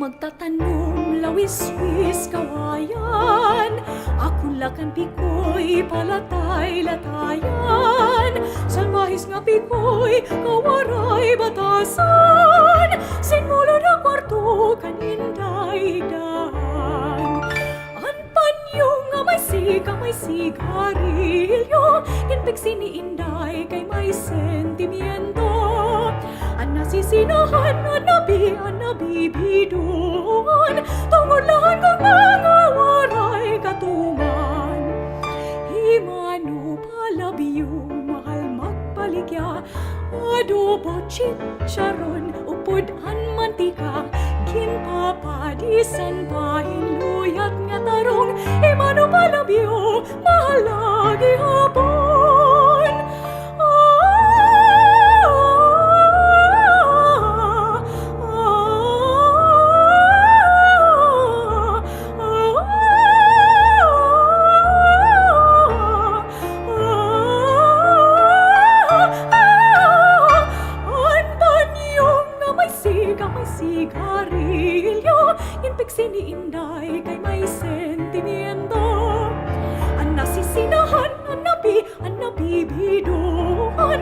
magtatanong, lawis-wis kawayan. Ako lakan pikoy, palatay latayan. Salbahis nga pikoy, kawaray batasan. Sinmulo na kwarto, kaninday dahan. An panyo nga may sigarilyo. Kinpiksi ni Inday, kay may sentimiento. Ang nasisinahan, nabibidon. Tungulahan kong mga waray katuman. Himano palabiyo, mahal magpaligya. Adobo, chicharon, upudan mantika. Ginpapadisan pahin luyat nga tarong. Himano palabiyo, mahal lagi hapon. Sigarilyo, inpiksi ni Inday, kay may sentimiento. Ang nasisinahan, ang nabibidon.